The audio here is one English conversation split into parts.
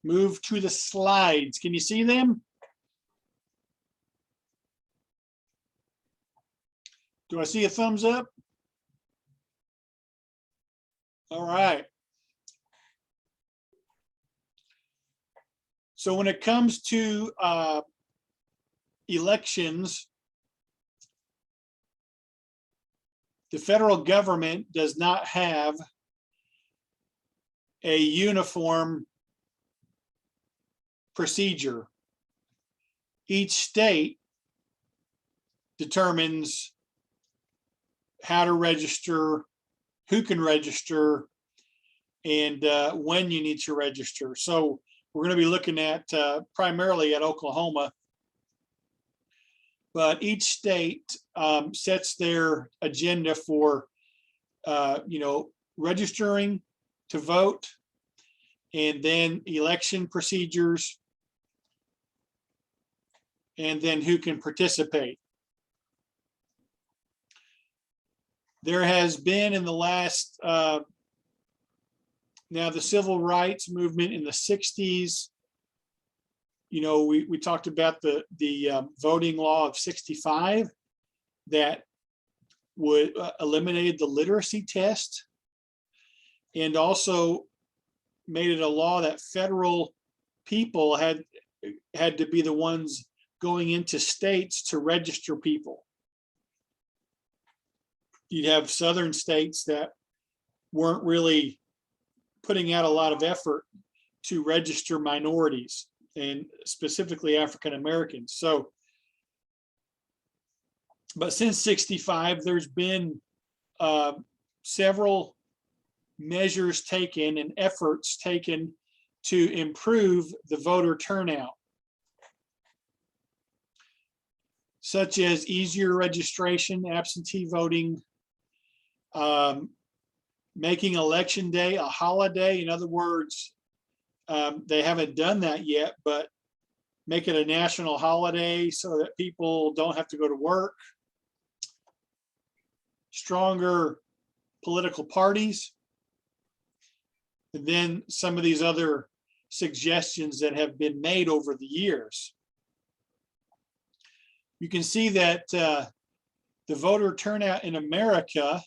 move to the slides. Can you see them? Do I see a thumbs up? All right. So when it comes to elections, the federal government does not have a uniform procedure. Each state determines how to register, who can register, and when you need to register. So we're going to be looking at primarily at Oklahoma, but each state sets their agenda for registering to vote, and then election procedures, and then who can participate. There has been in the last, now the civil rights movement in the 60s, we talked about the voting law of 65 that would eliminated the literacy test, and also made it a law that federal people had to be the ones going into states to register people. You'd have southern states that weren't really putting out a lot of effort to register minorities, and specifically African Americans. So, but since 65, there's been several measures taken and efforts taken to improve the voter turnout, such as easier registration, absentee voting, making election day a holiday. In other words, they haven't done that yet, but make it a national holiday so that people don't have to go to work. Stronger political parties. And then some of these other suggestions that have been made over the years. You can see that the voter turnout in America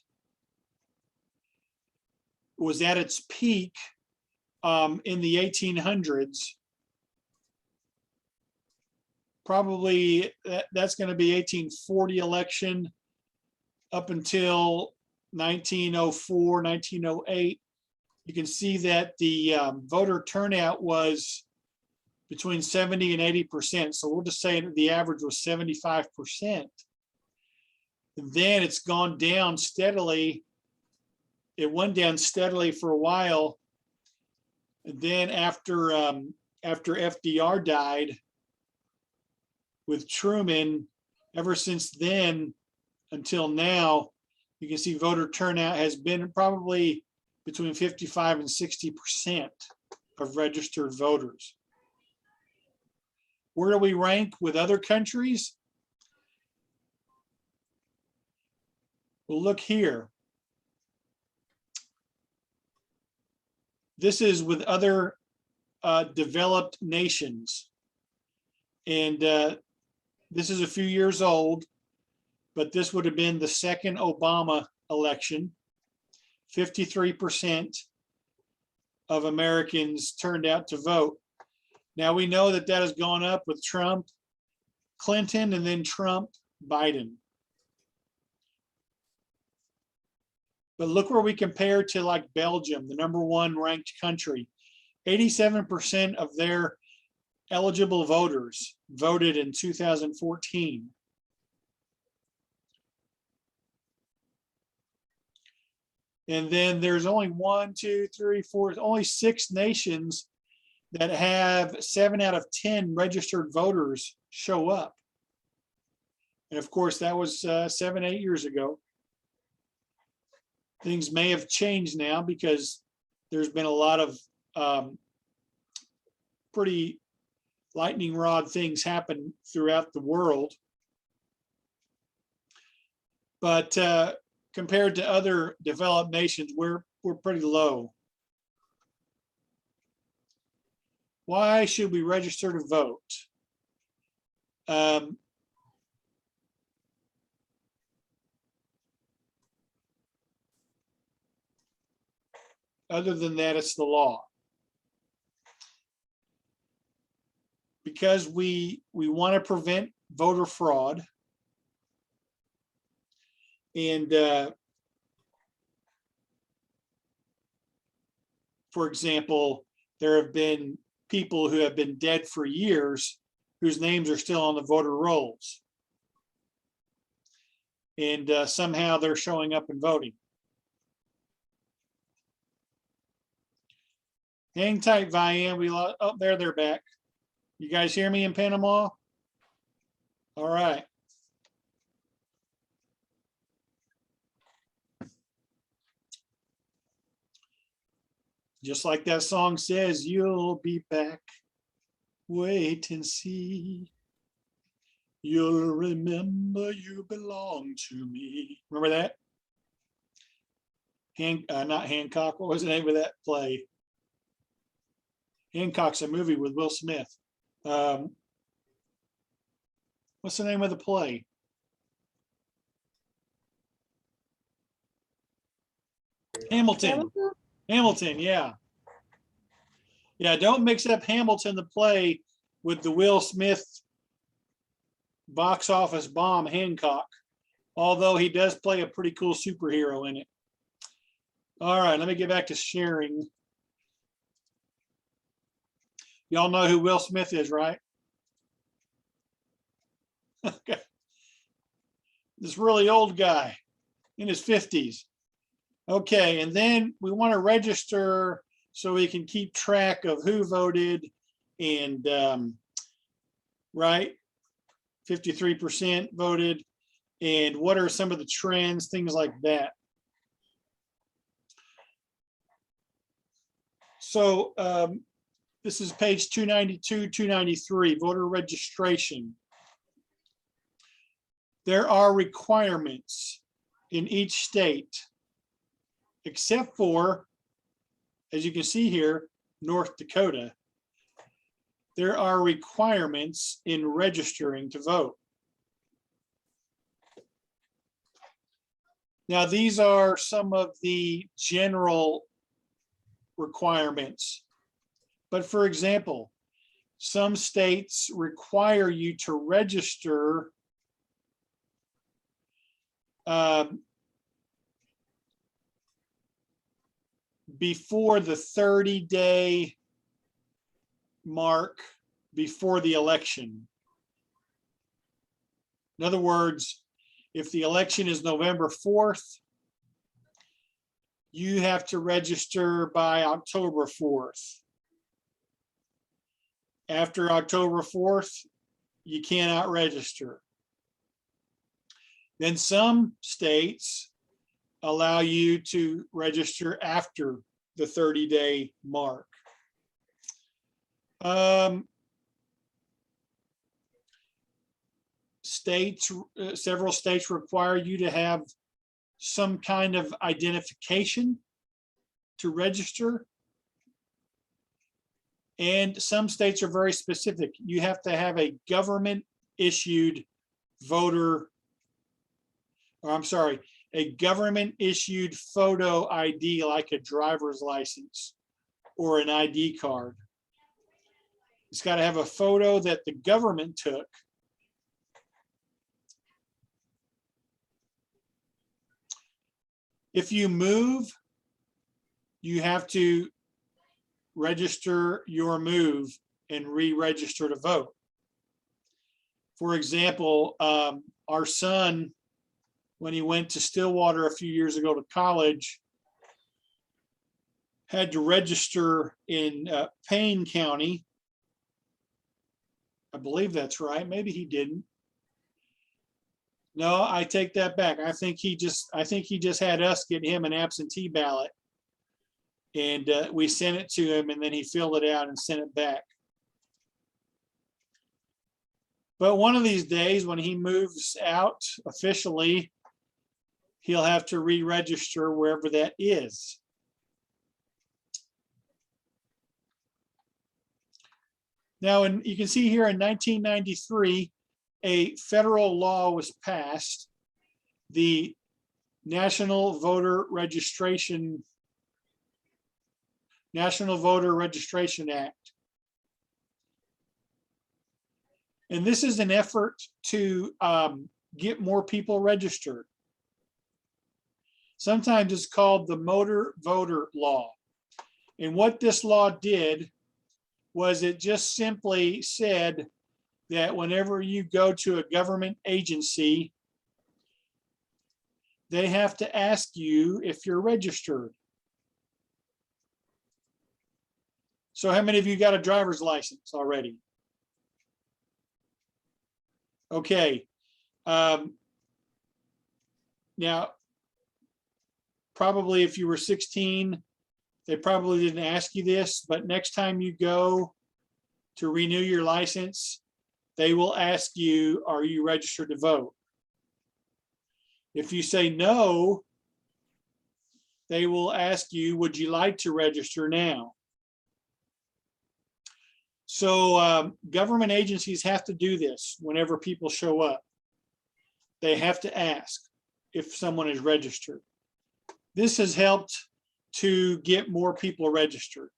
was at its peak in the 1800s. Probably that's going to be 1840 election up until 1904, 1908. You can see that the voter turnout was between 70 and 80%. So we'll just say that the average was 75%. And then it's gone down steadily. It went down steadily for a while. And then after FDR died with Truman, ever since then until now, you can see voter turnout has been probably between 55 and 60% of registered voters. Where do we rank with other countries? Well, look here. This is with other developed nations. And this is a few years old, but this would have been the second Obama election. 53% of Americans turned out to vote. Now we know that that has gone up with Trump, Clinton, and then Trump, Biden. But look where we compare to like Belgium, the #1 ranked country. 87% of their eligible voters voted in 2014. And then there's only 1, 2, 3, 4, only 6 nations that have 7 out of 10 registered voters show up. And of course, that was 7, 8 years ago. Things may have changed now because there's been a lot of pretty lightning rod things happen throughout the world. But compared to other developed nations, we're pretty low. Why should we register to vote? Other than that, it's the law. Because we want to prevent voter fraud. And for example, there have been people who have been dead for years whose names are still on the voter rolls. And somehow they're showing up and voting. Hang tight, Vian. We lost, oh, there they're back. You guys hear me in Panama? All right. Just like that song says, you'll be back. Wait and see. You'll remember you belong to me. Remember that? Not Hancock. What was the name of that play? Hancock's a movie with Will Smith. What's the name of the play? Hamilton. Hamilton, yeah. Yeah, don't mix up Hamilton, the play, with the Will Smith box office bomb, Hancock, although he does play a pretty cool superhero in it. All right, let me get back to sharing. Y'all know who Will Smith is, right? Okay. This really old guy in his 50s. Okay, and then we want to register so we can keep track of who voted and, right, 53% voted, and what are some of the trends, things like that. So this is page 292, 293, voter registration. There are requirements in each state, except for, as you can see here, North Dakota. There are requirements in registering to vote. Now, these are some of the general requirements. But for example, some states require you to register before the 30-day mark before the election. In other words, if the election is November 4th, you have to register by October 4th. After October 4th, you cannot register. Then some states allow you to register after the 30-day mark. Several states require you to have some kind of identification to register. And some states are very specific. You have to have a government issued voter, or I'm sorry, a government issued photo ID like a driver's license or an ID card. It's got to have a photo that the government took. If you move, you have to register your move and re-register to vote. For example, our son, when he went to Stillwater a few years ago to college, had to register in Payne County. I believe that's right. Maybe he didn't. No, I take that back. I think he just had us get him an absentee ballot, and we sent it to him, and then he filled it out and sent it back. But one of these days, when he moves out officially, he'll have to re-register wherever that is. Now, and you can see here in 1993, a federal law was passed, the National Voter Registration Act. And this is an effort to get more people registered. Sometimes it's called the Motor Voter Law. And what this law did was it just simply said that whenever you go to a government agency, they have to ask you if you're registered. So how many of you got a driver's license already? Okay. Now, probably if you were 16, they probably didn't ask you this, but next time you go to renew your license, they will ask you, are you registered to vote? If you say no, they will ask you, would you like to register now? So government agencies have to do this whenever people show up. They have to ask if someone is registered. This has helped to get more people registered.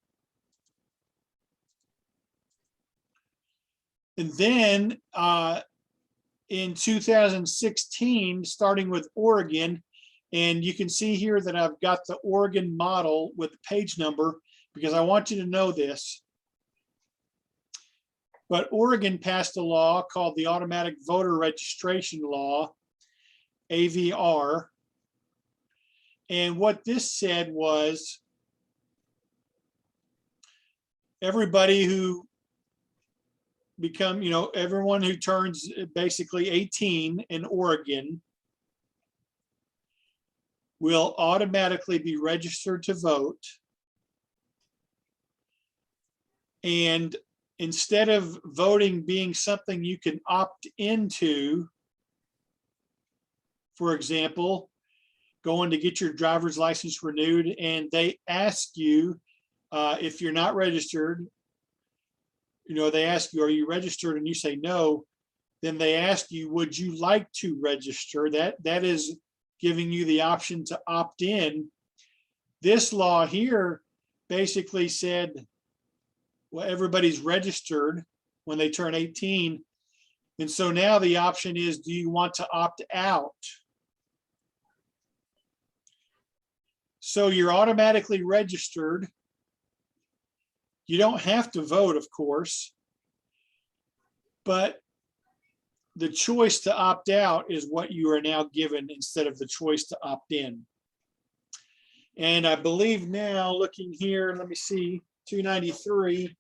And then in 2016, starting with Oregon, and you can see here that I've got the Oregon model with the page number because I want you to know this. But Oregon passed a law called the Automatic Voter Registration Law, AVR. And what this said was everybody who everyone who turns basically 18 in Oregon will automatically be registered to vote. And instead of voting being something you can opt into, for example, going to get your driver's license renewed, and they ask you if you're not registered, they ask you, are you registered? And you say no, then they ask you, would you like to register? That is giving you the option to opt in. This law here basically said, well, everybody's registered when they turn 18. And so now the option is, do you want to opt out? So you're automatically registered. You don't have to vote, of course, but the choice to opt out is what you are now given instead of the choice to opt in. And I believe now, looking here, let me see, 293.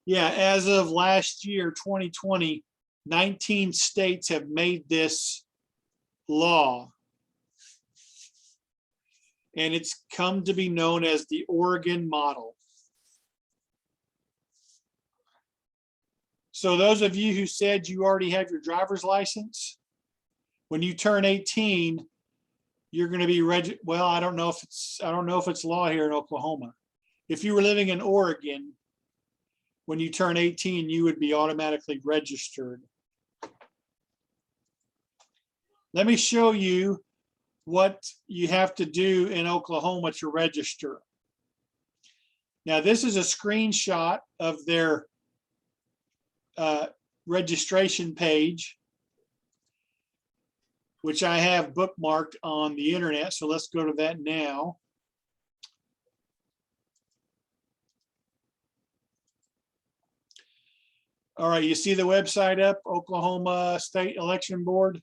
Yeah, as of last year, 2020, 19 states have made this law. And it's come to be known as the Oregon model. So those of you who said you already have your driver's license, when you turn 18, you're going to be well, I don't know if it's law here in Oklahoma. If you were living in Oregon, when you turn 18, you would be automatically registered. Let me show you what you have to do in Oklahoma to register. Now, this is a screenshot of their registration page, which I have bookmarked on the internet. So let's go to that now. All right, you see the website up, Oklahoma State Election Board?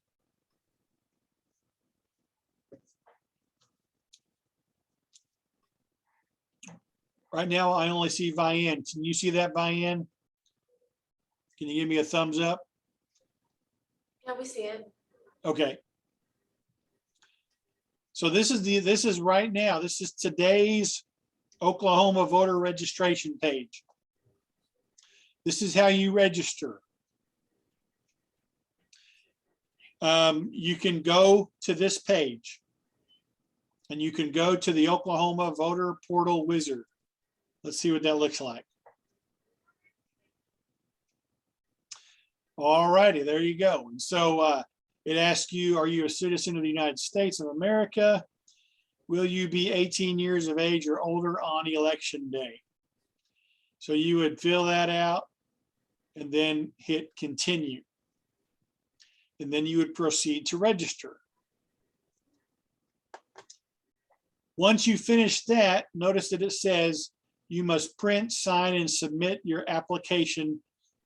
Right now, I only see Vian. Can you see that, Vian? Can you give me a thumbs up? Yeah, we see it. Okay. So this is right now. This is today's Oklahoma voter registration page. This is how you register. You can go to this page, and you can go to the Oklahoma Voter Portal Wizard. Let's see what that looks like. All righty, there you go. And so it asks you, are you a citizen of the United States of America? Will you be 18 years of age or older on election day? So you would fill that out and then hit continue. And then you would proceed to register. Once you finish that, notice that it says you must print, sign, and submit your application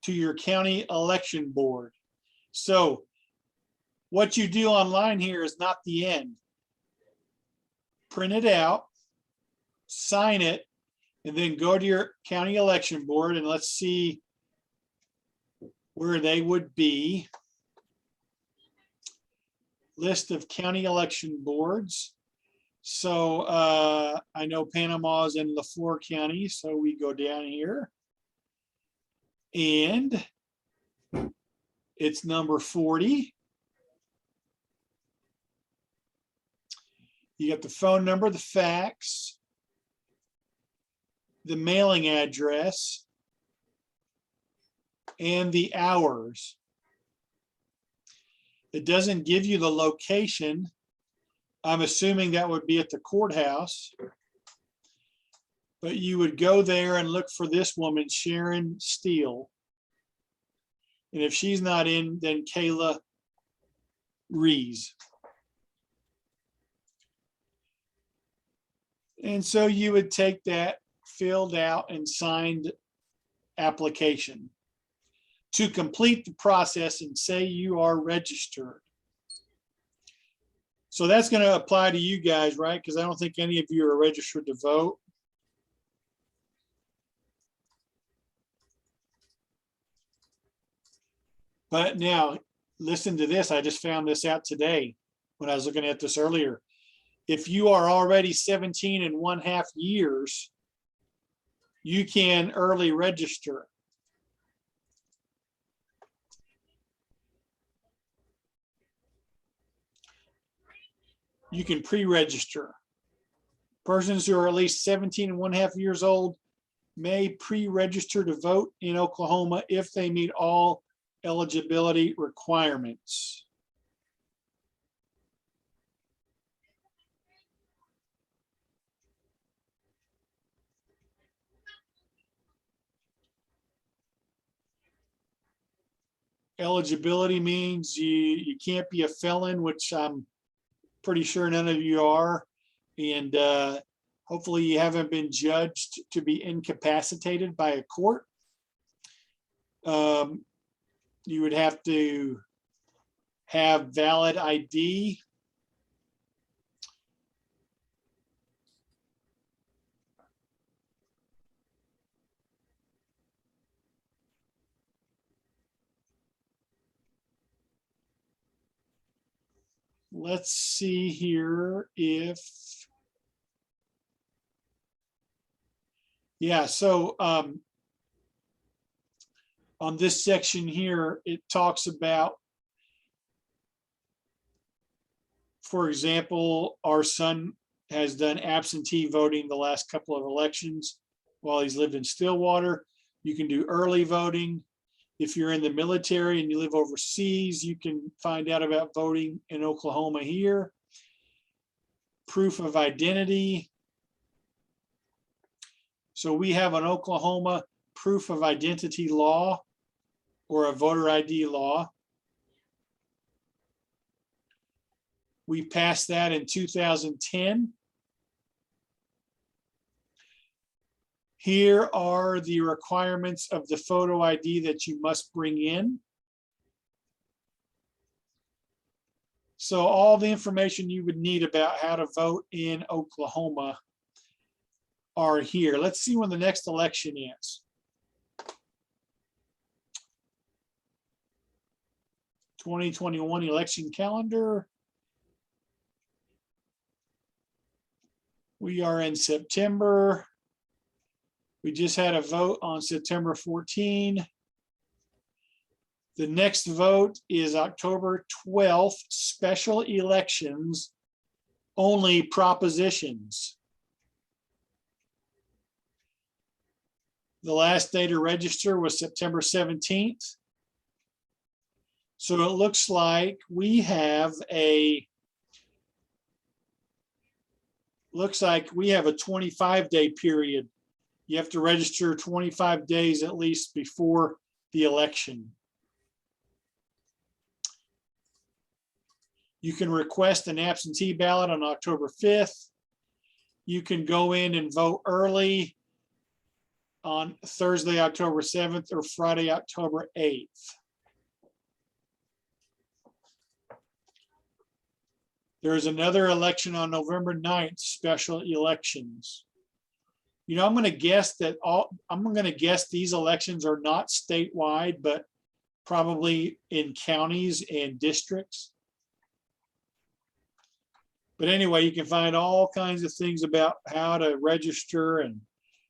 to your county election board. So what you do online here is not the end. Print it out, sign it, and then go to your county election board, and let's see where they would be. List of county election boards. So I know Panama is in LaFleur County, so we go down here. And it's number 40. You got the phone number, the fax, the mailing address, and the hours. It doesn't give you the location. I'm assuming that would be at the courthouse. But you would go there and look for this woman, Sharon Steele. And if she's not in, then Kayla Rees. And so you would take that filled out and signed application to complete the process and say you are registered. So that's going to apply to you guys, right? Because I don't think any of you are registered to vote. But now, listen to this. I just found this out today when I was looking at this earlier. If you are already 17 and 1/2 years, you can early register. You can pre-register. Persons who are at least 17 and 1/2 years old may pre-register to vote in Oklahoma if they meet all eligibility requirements. Eligibility means you can't be a felon, which I'm pretty sure none of you are. And hopefully you haven't been judged to be incapacitated by a court. You would have to have valid ID. Let's see here if, yeah, so on this section here, it talks about, for example, our son has done absentee voting the last couple of elections while he's lived in Stillwater. You can do early voting. If you're in the military and you live overseas, you can find out about voting in Oklahoma here. Proof of identity. So we have an Oklahoma proof of identity law or a voter ID law. We passed that in 2010. Here are the requirements of the photo ID that you must bring in. So all the information you would need about how to vote in Oklahoma are here. Let's see when the next election is. 2021 election calendar. We are in September. We just had a vote on September 14. The next vote is October 12th, special elections, only propositions. The last day to register was September 17th. So it looks like we have a 25-day period. You have to register 25 days at least before the election. You can request an absentee ballot on October 5th. You can go in and vote early on Thursday, October 7th or Friday, October 8th. There's another election on November 9th, special elections. You know, I'm going to guess these elections are not statewide, but probably in counties and districts. But anyway, you can find all kinds of things about how to register and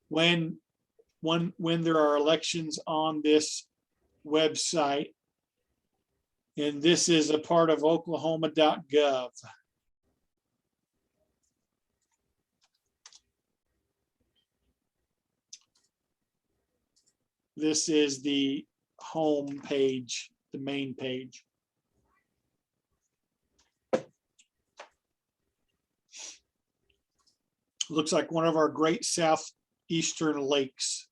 when there are elections on this website. And this is a part of oklahoma.gov. This is the home page, the main page. Looks like one of our great southeastern lakes.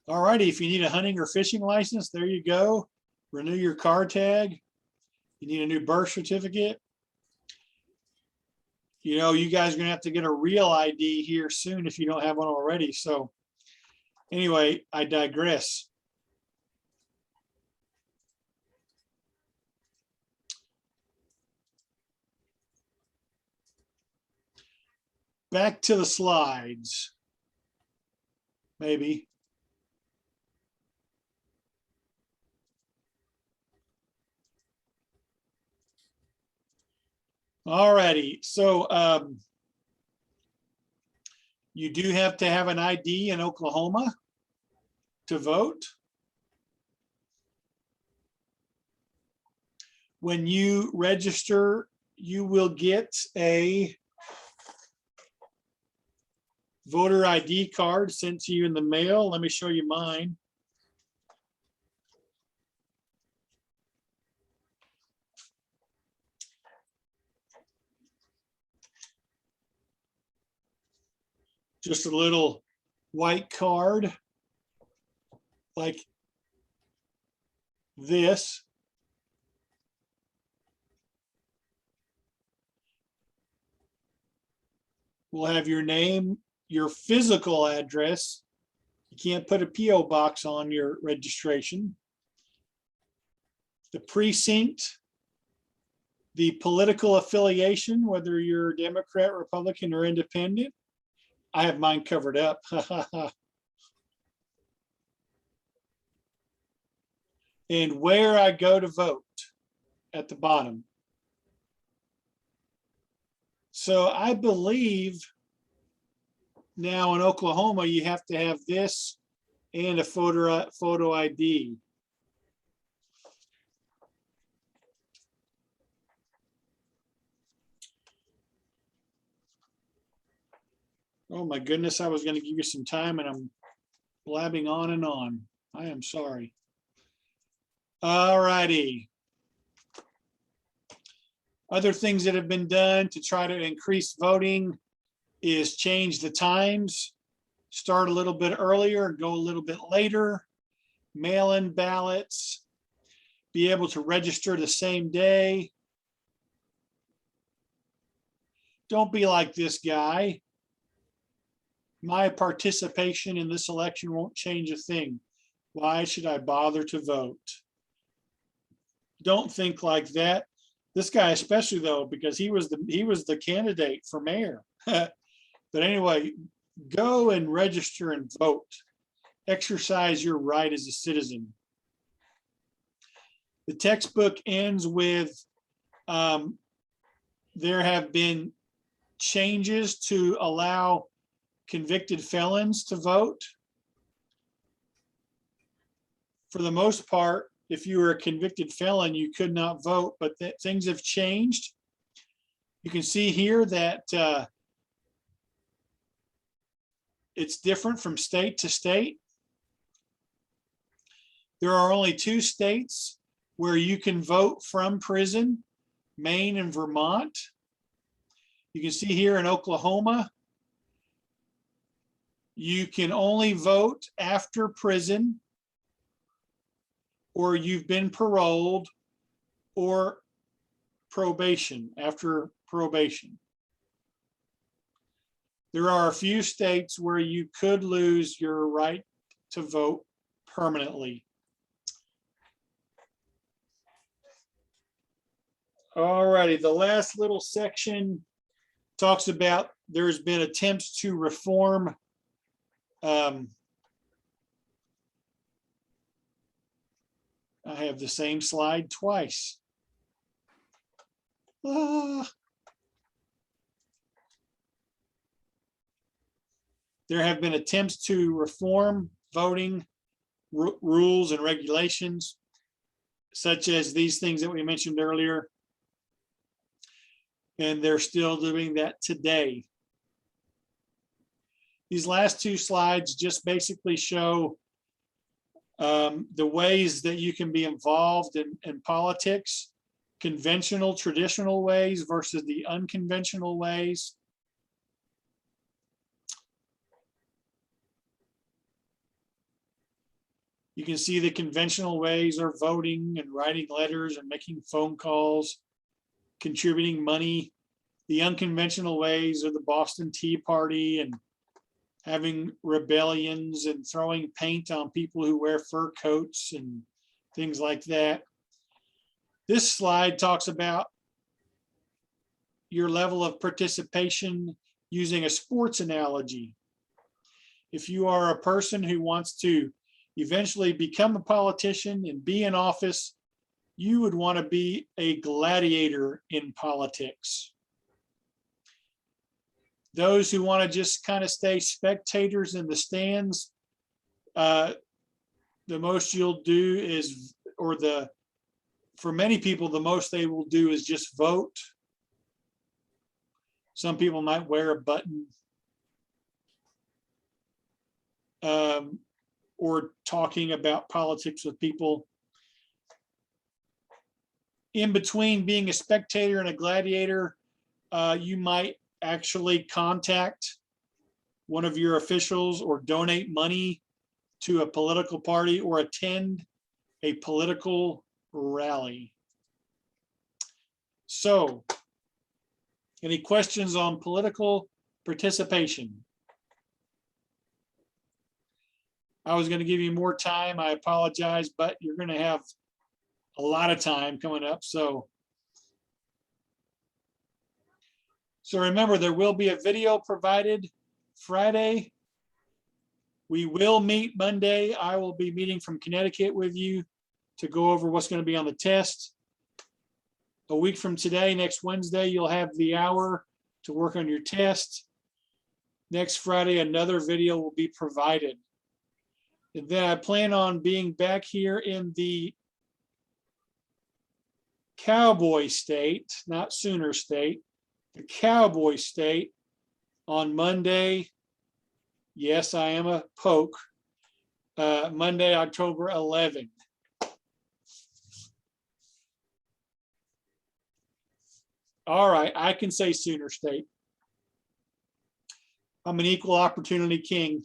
All righty, if you need a hunting or fishing license, there you go. Renew your car tag. You need a new birth certificate. You know, you guys are gonna have to get a real ID here soon if you don't have one already. So anyway, I digress. Back to the slides. Maybe. All righty, so you do have to have an ID in Oklahoma to vote. When you register, you will get a voter ID card sent to you in the mail. Let me show you mine. Just a little white card like this. We'll have your name, your physical address. You can't put a PO box on your registration. The precinct, the political affiliation, whether you're Democrat, Republican, or Independent. I have mine covered up. And where I go to vote at the bottom. So I believe now in Oklahoma, you have to have this and a photo ID. Oh my goodness, I was going to give you some time and I'm blabbing on and on. I am sorry. All righty. Other things that have been done to try to increase voting is change the times, start a little bit earlier, go a little bit later, mail-in ballots, be able to register the same day. Don't be like this guy. My participation in this election won't change a thing. Why should I bother to vote? Don't think like that. This guy especially though, because he was the candidate for mayor. But anyway, go and register and vote. Exercise your right as a citizen. The textbook ends with there have been changes to allow convicted felons to vote. For the most part, if you were a convicted felon, you could not vote, but things have changed. You can see here that it's different from state to state. There are only 2 states where you can vote from prison, Maine and Vermont. You can see here in Oklahoma, you can only vote after prison, or you've been paroled, or probation, after probation. There are a few states where you could lose your right to vote permanently. All righty, the last little section talks about there's been attempts to reform I have the same slide twice. There have been attempts to reform voting rules and regulations, such as these things that we mentioned earlier. And they're still doing that today. These last 2 slides just basically show the ways that you can be involved in politics, conventional, traditional ways versus the unconventional ways. You can see the conventional ways are voting and writing letters and making phone calls, contributing money. The unconventional ways are the Boston Tea Party and having rebellions and throwing paint on people who wear fur coats and things like that. This slide talks about your level of participation using a sports analogy. If you are a person who wants to eventually become a politician and be in office, you would want to be a gladiator in politics. Those who want to just kind of stay spectators in the stands, the most you'll do is, for many people, the most they will do is just vote. Some people might wear a button or talking about politics with people. In between being a spectator and a gladiator, you might actually contact one of your officials or donate money to a political party or attend a political rally. So, any questions on political participation? I was going to give you more time. I apologize, but you're going to have a lot of time coming up. So remember, there will be a video provided Friday. We will meet Monday. I will be meeting from Connecticut with you to go over what's going to be on the test. A week from today, next Wednesday, you'll have the hour to work on your test. Next Friday, another video will be provided. And then I plan on being back here in the Cowboy State, not Sooner State, the Cowboy State on Monday. Yes, I am a poke. Monday, October 11th. All right, I can say Sooner State. I'm an equal opportunity king.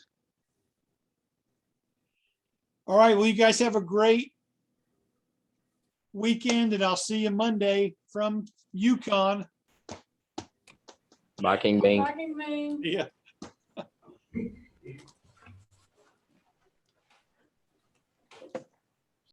All right, well, you guys have a great weekend, and I'll see you Monday from Yukon. Bye, King Bing. Bargaining man. Yeah.